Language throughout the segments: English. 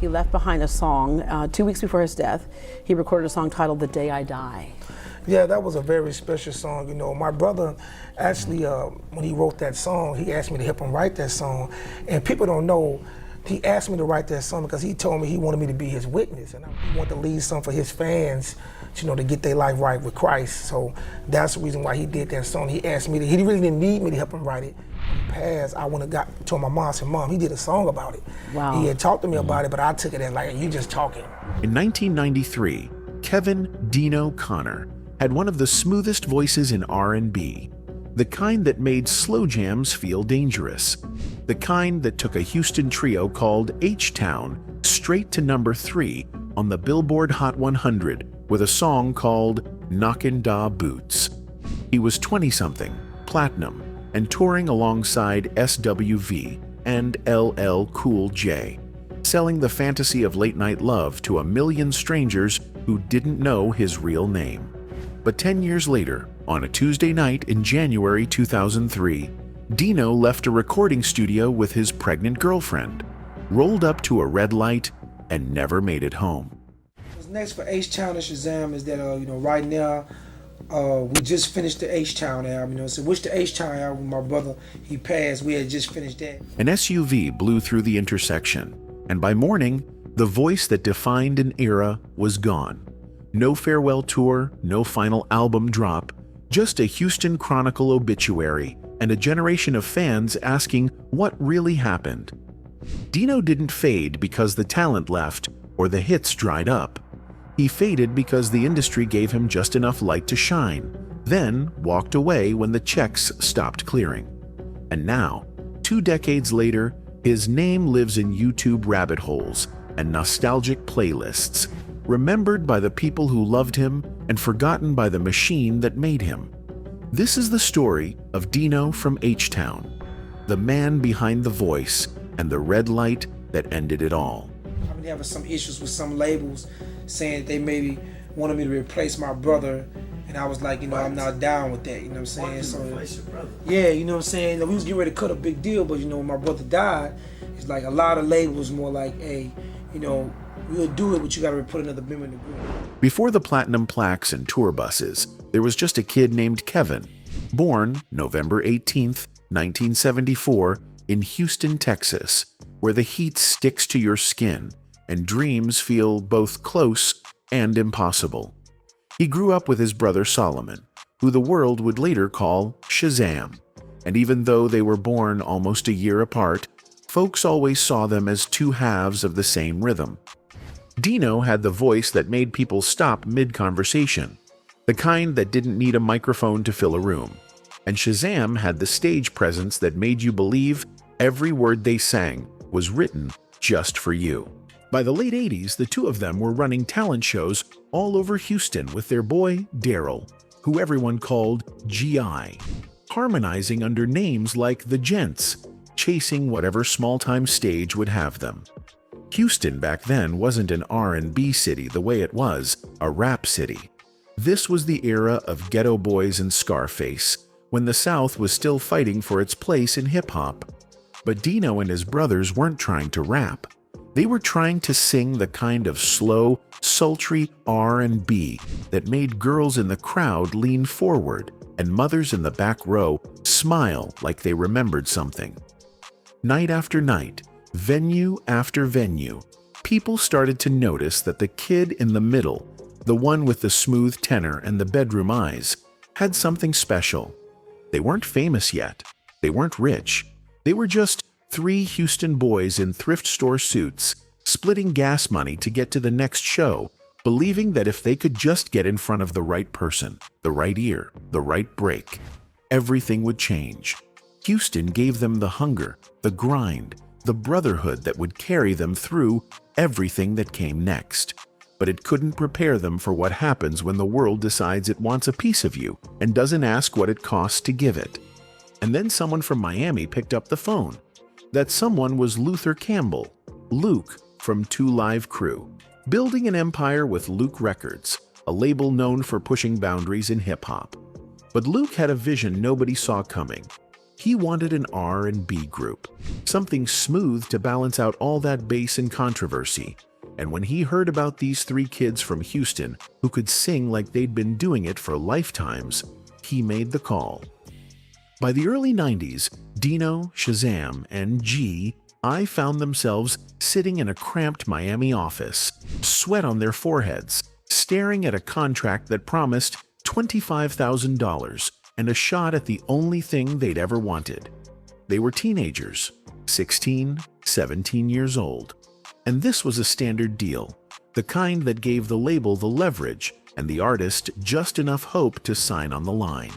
He left behind a song 2 weeks before his death. He recorded a song titled "The Day I Die." Yeah, that was a very special song. You know, my brother actually, when he wrote that song, he asked me to help him write that song. And people don't know, he asked me to write that song because he told me he wanted me to be his witness. And he wanted to lead something for his fans, you know, to get their life right with Christ. So that's the reason why he did that song. He asked me to, he really didn't need me to help him write it. In the past, I went and told my mom, I said, Mom, he did a song about it. Wow. He had talked to me about it, but I took it as like, you just talking. In 1993, Keven Dino Connor had one of the smoothest voices in R&B, the kind that made slow jams feel dangerous, the kind that took a Houston trio called H-Town straight to #3 on the Billboard Hot 100 with a song called Knockin Da Boots. He was 20-something, platinum, and touring alongside SWV and LL Cool J, selling the fantasy of late-night love to a million strangers who didn't know his real name. But 10 years later, on a Tuesday night in January 2003, Dino left a recording studio with his pregnant girlfriend, rolled up to a red light, and never made it home. What's next for H-Town and Shazam is that, you know, right now, we just finished the H-Town album, you know, so which the H-Town album, my brother, he passed, we had just finished that. An SUV blew through the intersection, and by morning, the voice that defined an era was gone. No farewell tour, no final album drop, just a Houston Chronicle obituary and a generation of fans asking what really happened. Dino didn't fade because the talent left or the hits dried up. He faded because the industry gave him just enough light to shine, then walked away when the checks stopped clearing. And now, 2 decades later, his name lives in YouTube rabbit holes and nostalgic playlists, remembered by the people who loved him and forgotten by the machine that made him. This is the story of Dino from H-Town, the man behind the voice and the red light that ended it all. I've been having some issues with some labels saying that they maybe wanted me to replace my brother, and I was like, you know, I'm not down with that, you know what I'm saying? So, yeah, you know what I'm saying? We was getting ready to cut a big deal, but you know, when my brother died, it's like a lot of labels more like, hey, you know, we'll do it, but you gotta put another member in the group. Before the platinum plaques and tour buses, there was just a kid named Keven, born November 18th, 1974, in Houston, Texas, where the heat sticks to your skin and dreams feel both close and impossible. He grew up with his brother Solomon, who the world would later call Shazam, and even though they were born almost a year apart, folks always saw them as two halves of the same rhythm. Dino had the voice that made people stop mid-conversation, the kind that didn't need a microphone to fill a room, and Shazam had the stage presence that made you believe every word they sang was written just for you. By the late 80s, the two of them were running talent shows all over Houston with their boy, Daryl, who everyone called G.I., harmonizing under names like The Gents, chasing whatever small-time stage would have them. Houston back then wasn't an R&B city the way it was a rap city. This was the era of Ghetto Boys and Scarface, when the South was still fighting for its place in hip-hop. But Dino and his brothers weren't trying to rap. They were trying to sing the kind of slow, sultry R&B that made girls in the crowd lean forward and mothers in the back row smile like they remembered something. Night after night, venue after venue, people started to notice that the kid in the middle, the one with the smooth tenor and the bedroom eyes, had something special. They weren't famous yet. They weren't rich. They were just 3 Houston boys in thrift store suits, splitting gas money to get to the next show, believing that if they could just get in front of the right person, the right ear, the right break, everything would change. Houston gave them the hunger, the grind, the brotherhood that would carry them through everything that came next. But it couldn't prepare them for what happens when the world decides it wants a piece of you and doesn't ask what it costs to give it. And then someone from Miami picked up the phone. That someone was Luther Campbell, Luke from 2 Live Crew, building an empire with Luke Records, a label known for pushing boundaries in hip-hop. But Luke had a vision nobody saw coming. He wanted an R&B group, something smooth to balance out all that bass and controversy. And when he heard about these three kids from Houston who could sing like they'd been doing it for lifetimes, he made the call. By the early 90s, Dino, Shazam, and G.I. found themselves sitting in a cramped Miami office, sweat on their foreheads, staring at a contract that promised $25,000 and a shot at the only thing they'd ever wanted. They were teenagers, 16, 17 years old. And this was a standard deal, the kind that gave the label the leverage and the artist just enough hope to sign on the line.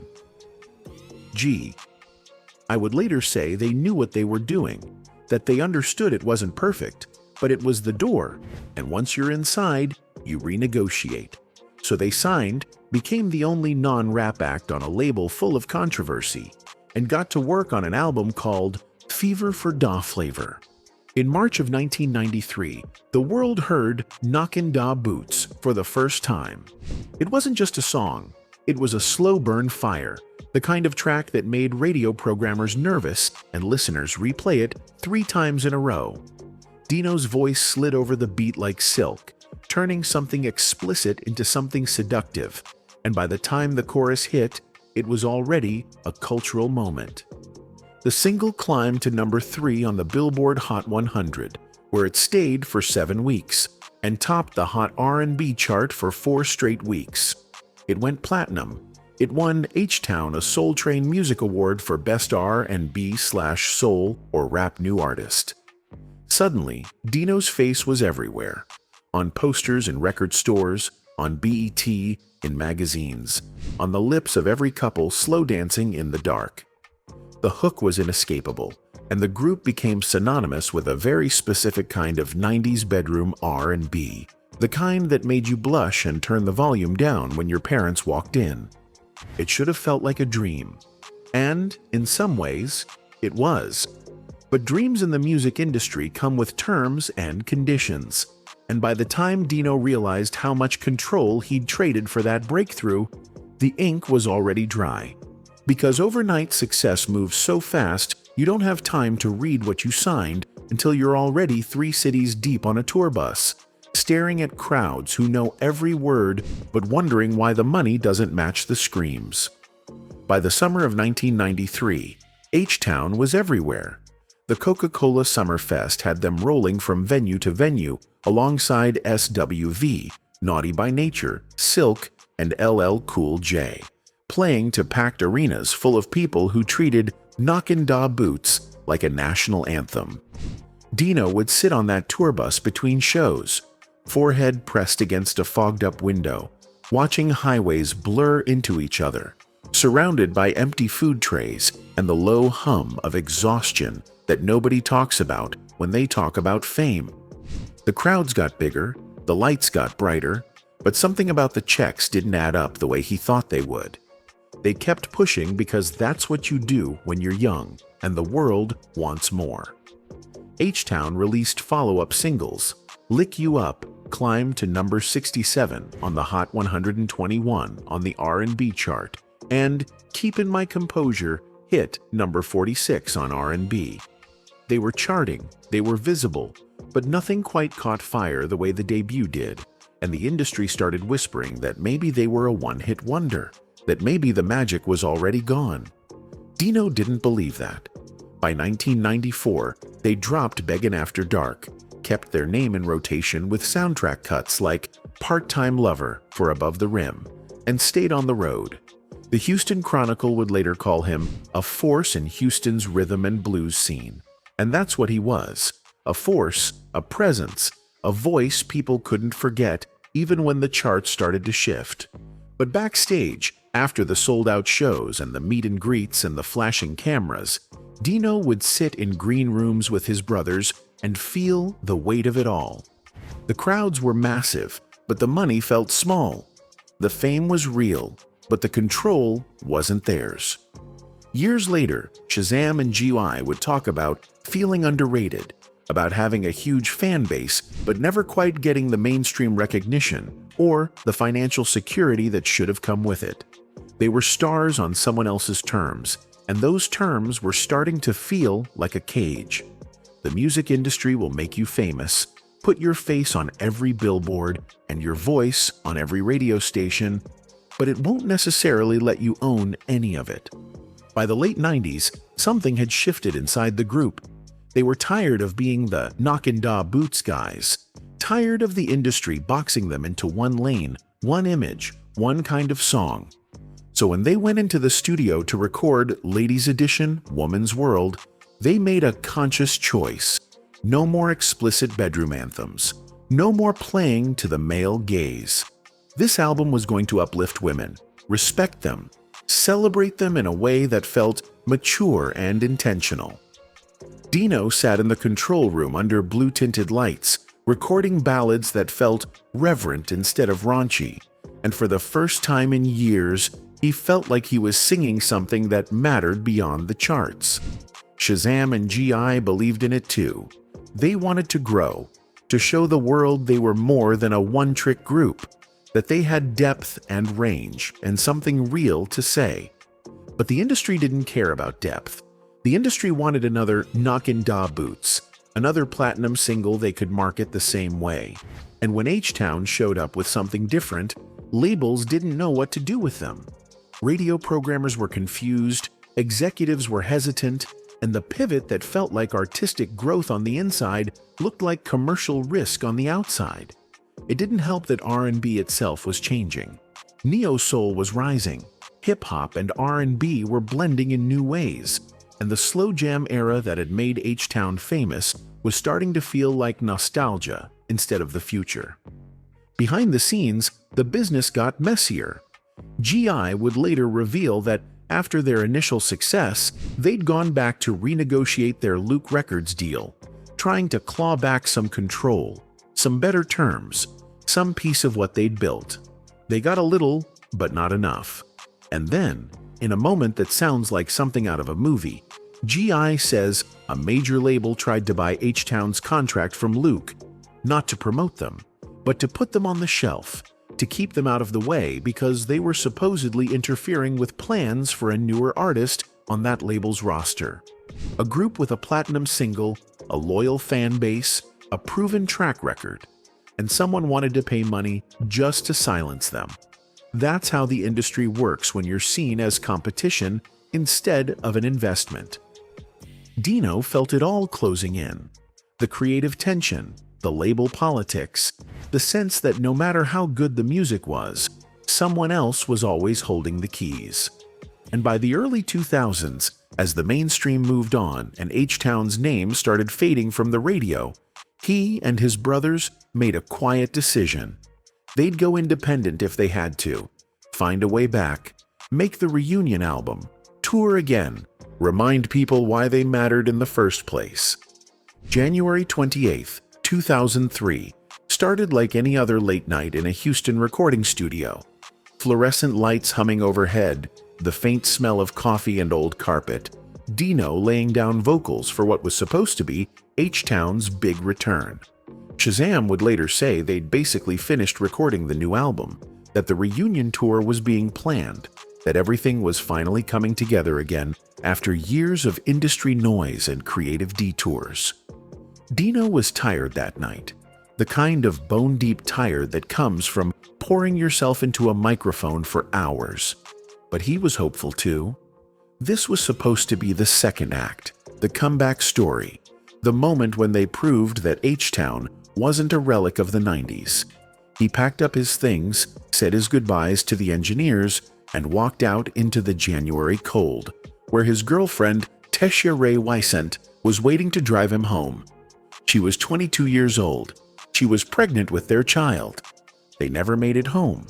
I would later say they knew what they were doing, that they understood it wasn't perfect, but it was the door, and once you're inside, you renegotiate. So they signed, became the only non-rap act on a label full of controversy, and got to work on an album called Fever for Da Flavor. In March of 1993, the world heard Knockin Da Boots for the first time. It wasn't just a song, it was a slow-burn fire, the kind of track that made radio programmers nervous and listeners replay it 3 times in a row. Dino's voice slid over the beat like silk, turning something explicit into something seductive, and by the time the chorus hit, it was already a cultural moment. The single climbed to number 3 on the Billboard Hot 100, where it stayed for 7 weeks, and topped the Hot R&B chart for 4 straight weeks. It went platinum. It won H-Town a Soul Train Music Award for Best R&B/Soul or Rap New Artist. Suddenly, Dino's face was everywhere. On posters in record stores, on BET, in magazines, on the lips of every couple slow dancing in the dark. The hook was inescapable, and the group became synonymous with a very specific kind of 90s bedroom R&B, the kind that made you blush and turn the volume down when your parents walked in. It should have felt like a dream. And, in some ways, it was. But dreams in the music industry come with terms and conditions. And by the time Dino realized how much control he'd traded for that breakthrough, the ink was already dry. Because overnight success moves so fast, you don't have time to read what you signed until you're already 3 cities deep on a tour bus, staring at crowds who know every word but wondering why the money doesn't match the screams. By the summer of 1993, H-Town was everywhere. The Coca-Cola Summer Fest had them rolling from venue to venue alongside SWV, Naughty by Nature, Silk, and LL Cool J, playing to packed arenas full of people who treated Knockin Da Boots like a national anthem. Dino would sit on that tour bus between shows, forehead pressed against a fogged-up window, watching highways blur into each other, surrounded by empty food trays and the low hum of exhaustion that nobody talks about when they talk about fame. The crowds got bigger, the lights got brighter, but something about the checks didn't add up the way he thought they would. They kept pushing because that's what you do when you're young, and the world wants more. H-Town released follow-up singles. Lick You Up climbed to number 67 on the Hot 121 on the R&B chart, and Keepin' My Composure hit number 46 on R&B. They were charting, they were visible, but nothing quite caught fire the way the debut did, and the industry started whispering that maybe they were a one-hit wonder, that maybe the magic was already gone. Dino didn't believe that. By 1994, they dropped Beggin' After Dark, kept their name in rotation with soundtrack cuts like Part-Time Lover for Above the Rim, and stayed on the road. The Houston Chronicle would later call him a force in Houston's rhythm and blues scene. And that's what he was, a force, a presence, a voice people couldn't forget even when the charts started to shift. But backstage, after the sold-out shows and the meet and greets and the flashing cameras, Dino would sit in green rooms with his brothers and feel the weight of it all. The crowds were massive, but the money felt small. The fame was real, but the control wasn't theirs. Years later, Shazam and G.I. would talk about feeling underrated, about having a huge fan base but never quite getting the mainstream recognition or the financial security that should have come with it. They were stars on someone else's terms, and those terms were starting to feel like a cage. The music industry will make you famous, put your face on every billboard and your voice on every radio station, but it won't necessarily let you own any of it. By the late 90s, something had shifted inside the group. They were tired of being the Knockin Da Boots guys, tired of the industry boxing them into one lane, one image, one kind of song. So when they went into the studio to record Ladies Edition, Woman's World, they made a conscious choice. No more explicit bedroom anthems. No more playing to the male gaze. This album was going to uplift women, respect them, celebrate them in a way that felt mature and intentional. Dino sat in the control room under blue-tinted lights, recording ballads that felt reverent instead of raunchy, and for the first time in years, he felt like he was singing something that mattered beyond the charts. Shazam and G.I. believed in it too. They wanted to grow, to show the world they were more than a one-trick group, that they had depth and range and something real to say. But the industry didn't care about depth. The industry wanted another Knockin Da Boots, another platinum single they could market the same way. And when H-Town showed up with something different, labels didn't know what to do with them. Radio programmers were confused, executives were hesitant, and the pivot that felt like artistic growth on the inside looked like commercial risk on the outside. It didn't help that R&B itself was changing. Neo-soul was rising, hip-hop and R&B were blending in new ways, and the slow jam era that had made H-Town famous was starting to feel like nostalgia instead of the future. Behind the scenes, the business got messier. G.I. would later reveal that after their initial success, they'd gone back to renegotiate their Luke Records deal, trying to claw back some control, some better terms, some piece of what they'd built. They got a little, but not enough. And then, in a moment that sounds like something out of a movie, G.I. says a major label tried to buy H-Town's contract from Luke, not to promote them, but to put them on the shelf, to keep them out of the way because they were supposedly interfering with plans for a newer artist on that label's roster. A group with a platinum single, a loyal fan base, a proven track record, and someone wanted to pay money just to silence them. That's how the industry works when you're seen as competition instead of an investment. Dino felt it all closing in. The creative tension, the label politics, the sense that no matter how good the music was, someone else was always holding the keys. And by the early 2000s, as the mainstream moved on and H-Town's name started fading from the radio, he and his brothers made a quiet decision. They'd go independent if they had to, find a way back, make the reunion album, tour again, remind people why they mattered in the first place. January 28th, 2003, started like any other late night in a Houston recording studio. Fluorescent lights humming overhead, the faint smell of coffee and old carpet, Dino laying down vocals for what was supposed to be H-Town's big return. Shazam would later say they'd basically finished recording the new album, that the reunion tour was being planned, that everything was finally coming together again after years of industry noise and creative detours. Dino was tired that night, the kind of bone-deep tired that comes from pouring yourself into a microphone for hours. But he was hopeful too. This was supposed to be the second act, the comeback story, the moment when they proved that H-Town wasn't a relic of the 90s. He packed up his things, said his goodbyes to the engineers, and walked out into the January cold, where his girlfriend, Tessia Ray Wysant, was waiting to drive him home. She was 22 years old. She was pregnant with their child. They never made it home.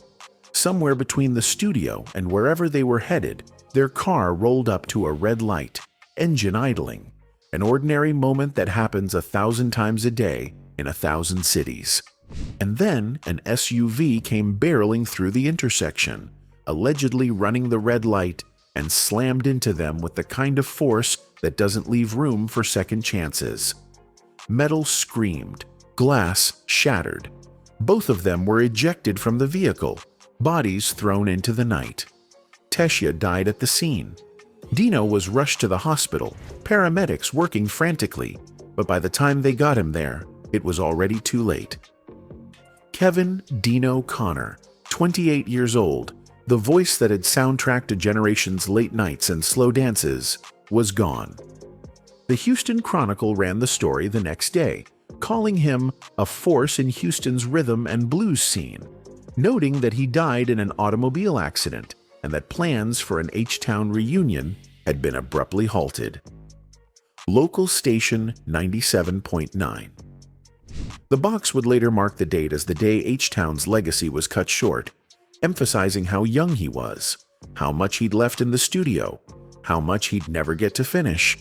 Somewhere between the studio and wherever they were headed, their car rolled up to a red light, engine idling, an ordinary moment that happens 1,000 times a day in 1,000 cities. And then an SUV came barreling through the intersection, allegedly running the red light, and slammed into them with the kind of force that doesn't leave room for second chances. Metal screamed, glass shattered. Both of them were ejected from the vehicle, bodies thrown into the night. Tessia died at the scene. Dino was rushed to the hospital, paramedics working frantically, but by the time they got him there, it was already too late. Keven Dino Connor, 28 years old, the voice that had soundtracked a generation's late nights and slow dances, was gone. The Houston Chronicle ran the story the next day, calling him a force in Houston's rhythm and blues scene, noting that he died in an automobile accident and that plans for an H-Town reunion had been abruptly halted. Local station 97.9. The box would later mark the date as the day H-Town's legacy was cut short, emphasizing how young he was, how much he'd left in the studio, how much he'd never get to finish.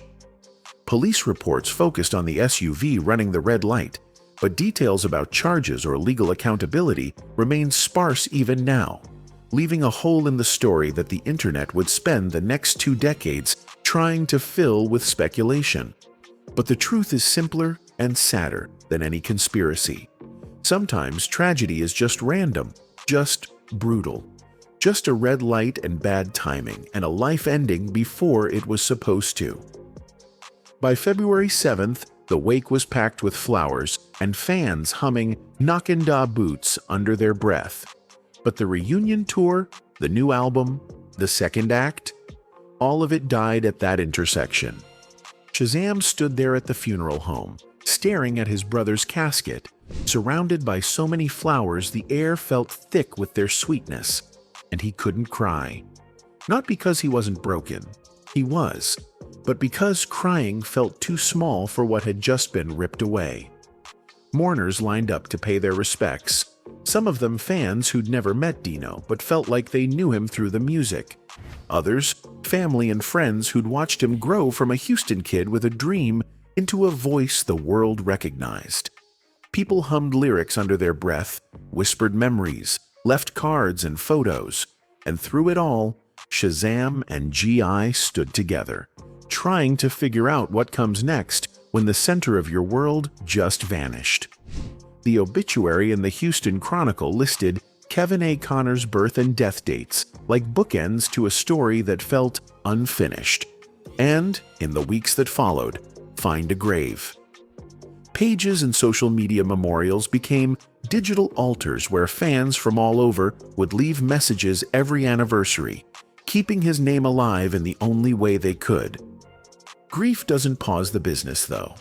Police reports focused on the SUV running the red light, but details about charges or legal accountability remain sparse even now, leaving a hole in the story that the internet would spend the next 2 decades trying to fill with speculation. But the truth is simpler and sadder than any conspiracy. Sometimes tragedy is just random, just brutal. Just a red light and bad timing, and a life ending before it was supposed to. By February 7th, the wake was packed with flowers and fans humming Knockin Da Boots under their breath. But the reunion tour, the new album, the second act, all of it died at that intersection. Shazam stood there at the funeral home, staring at his brother's casket. Surrounded by so many flowers, the air felt thick with their sweetness, and he couldn't cry. Not because he wasn't broken, he was, but because crying felt too small for what had just been ripped away. Mourners lined up to pay their respects, some of them fans who'd never met Dino but felt like they knew him through the music. Others, family and friends who'd watched him grow from a Houston kid with a dream into a voice the world recognized. People hummed lyrics under their breath, whispered memories, left cards and photos, and through it all, Shazam and G.I. stood together, trying to figure out what comes next when the center of your world just vanished. The obituary in the Houston Chronicle listed Keven A. Connor's birth and death dates like bookends to a story that felt unfinished. And, in the weeks that followed, find a grave. Pages and social media memorials became digital altars where fans from all over would leave messages every anniversary, keeping his name alive in the only way they could. Grief doesn't pause the business, though.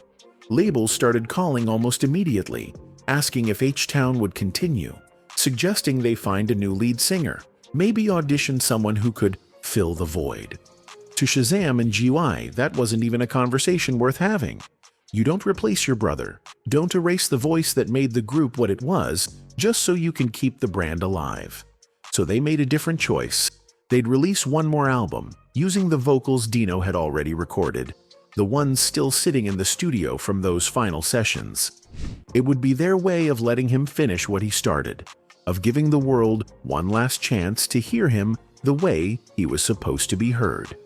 Labels started calling almost immediately, asking if H-Town would continue, suggesting they find a new lead singer, maybe audition someone who could fill the void. To Shazam and G.I., that wasn't even a conversation worth having. You don't replace your brother. Don't erase the voice that made the group what it was, just so you can keep the brand alive. So they made a different choice. They'd release one more album, using the vocals Dino had already recorded, the ones still sitting in the studio from those final sessions. It would be their way of letting him finish what he started, of giving the world one last chance to hear him the way he was supposed to be heard.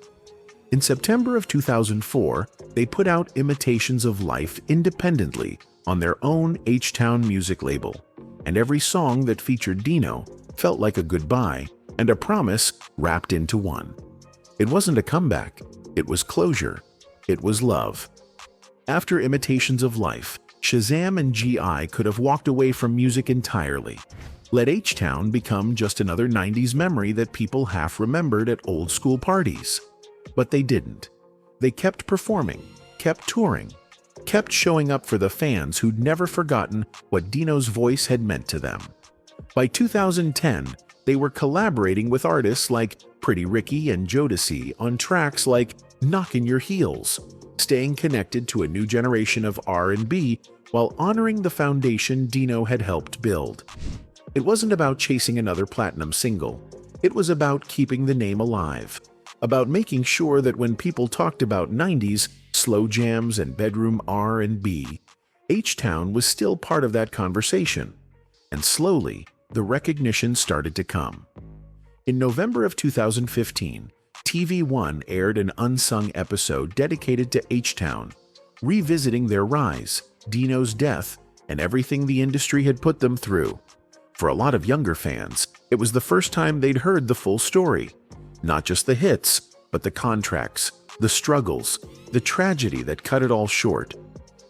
In September of 2004, they put out Imitations of Life independently on their own H-Town music label, and every song that featured Dino felt like a goodbye and a promise wrapped into one. It wasn't a comeback, it was closure, it was love. After Imitations of Life, Shazam and G.I. could have walked away from music entirely, let H-Town become just another 90s memory that people half remembered at old school parties. But they didn't. They kept performing, kept touring, kept showing up for the fans who'd never forgotten what Dino's voice had meant to them. By 2010, they were collaborating with artists like Pretty Ricky and Jodeci on tracks like Knockin Your Heels, staying connected to a new generation of R&B while honoring the foundation Dino had helped build. It wasn't about chasing another platinum single. It was about keeping the name alive, about making sure that when people talked about 90s slow jams and bedroom R&B, H-Town was still part of that conversation. And slowly, the recognition started to come. In November of 2015, TV One aired an unsung episode dedicated to H-Town, revisiting their rise, Dino's death, and everything the industry had put them through. For a lot of younger fans, it was the first time they'd heard the full story. Not just the hits, But the contracts, the struggles, the tragedy that cut it all short.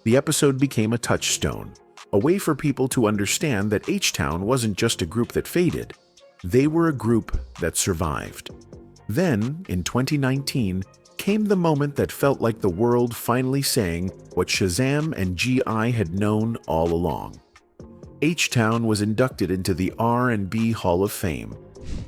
The episode became a touchstone, a way for people to understand that H-Town wasn't just a group that faded. They were a group that survived. Then, in 2019, came the moment that felt like the world finally saying what Shazam and G.I. had known all along. H-Town was inducted into the R&B Hall of Fame.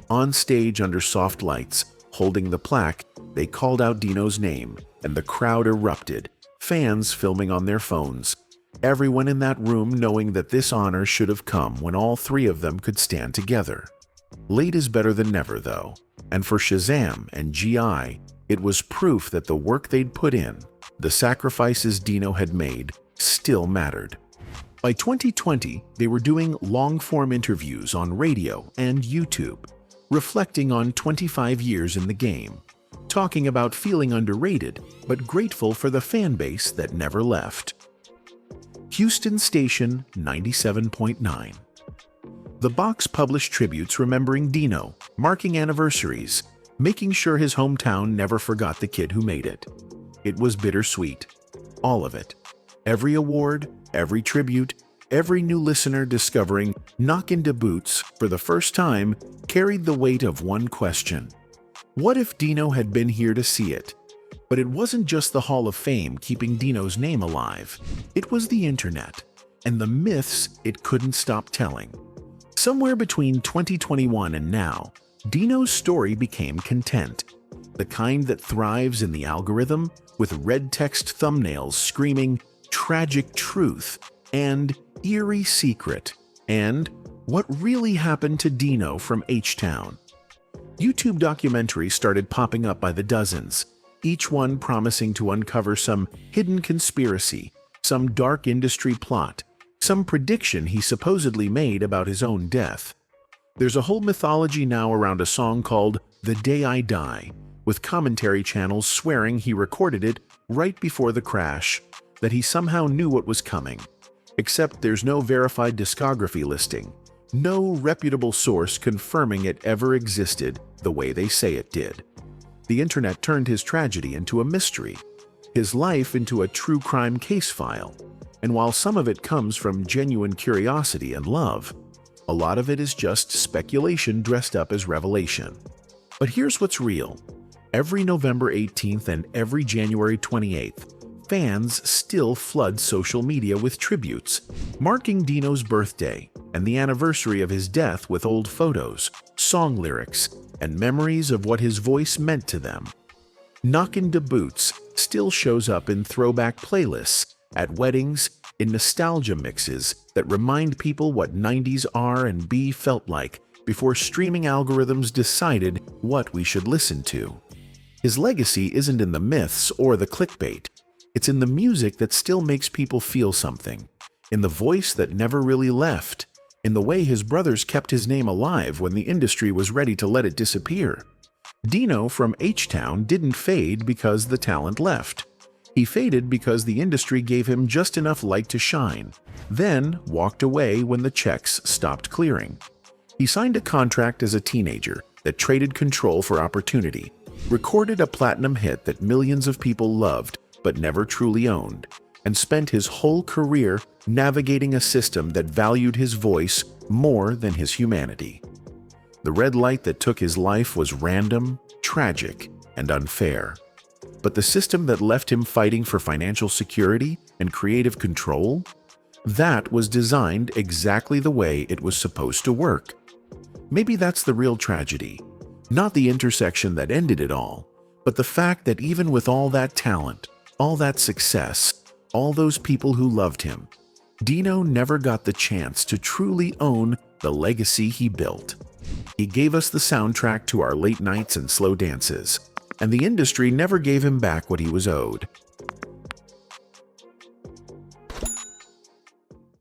On stage under soft lights, holding the plaque, they called out Dino's name, and the crowd erupted, fans filming on their phones. Everyone in that room knowing that this honor should have come when all three of them could stand together. Late is better than never, though, and for Shazam and G.I., it was proof that the work they'd put in, the sacrifices Dino had made, still mattered. By 2020, they were doing long-form interviews on radio and YouTube, reflecting on 25 years in the game, talking about feeling underrated, but grateful for the fan base that never left. Houston Station 97.9. The box published tributes remembering Dino, marking anniversaries, making sure his hometown never forgot the kid who made it. It was bittersweet. All of it. Every award, every tribute, every new listener discovering Knockin Da Boots for the first time carried the weight of one question. What if Dino had been here to see it? But it wasn't just the Hall of Fame keeping Dino's name alive. It was the internet, and the myths it couldn't stop telling. Somewhere between 2021 and now, Dino's story became content, the kind that thrives in the algorithm with red text thumbnails screaming tragic truth and eerie secret and what really happened to Dino from H-Town. YouTube documentaries started popping up by the dozens, each one promising to uncover some hidden conspiracy, some dark industry plot, some prediction he supposedly made about his own death. There's a whole mythology now around a song called The Day I Die, with commentary channels swearing he recorded it right before the crash, that he somehow knew what was coming. Except there's no verified discography listing, no reputable source confirming it ever existed the way they say it did. The internet turned his tragedy into a mystery, his life into a true crime case file, and while some of it comes from genuine curiosity and love, a lot of it is just speculation dressed up as revelation. But here's what's real. Every November 18th and every January 28th, fans still flood social media with tributes, marking Dino's birthday and the anniversary of his death with old photos, song lyrics, and memories of what his voice meant to them. Knockin Da Boots still shows up in throwback playlists, at weddings, in nostalgia mixes that remind people what 90s R&B felt like before streaming algorithms decided what we should listen to. His legacy isn't in the myths or the clickbait. It's in the music that still makes people feel something, in the voice that never really left, in the way his brothers kept his name alive when the industry was ready to let it disappear. Dino from H-Town didn't fade because the talent left. He faded because the industry gave him just enough light to shine, then walked away when the checks stopped clearing. He signed a contract as a teenager that traded control for opportunity, recorded a platinum hit that millions of people loved but never truly owned, and spent his whole career navigating a system that valued his voice more than his humanity. The red light that took his life was random, tragic, and unfair. But the system that left him fighting for financial security and creative control? That was designed exactly the way it was supposed to work. Maybe that's the real tragedy. Not the intersection that ended it all, but the fact that even with all that talent, all that success, all those people who loved him, Dino never got the chance to truly own the legacy he built. He gave us the soundtrack to our late nights and slow dances, and the industry never gave him back what he was owed.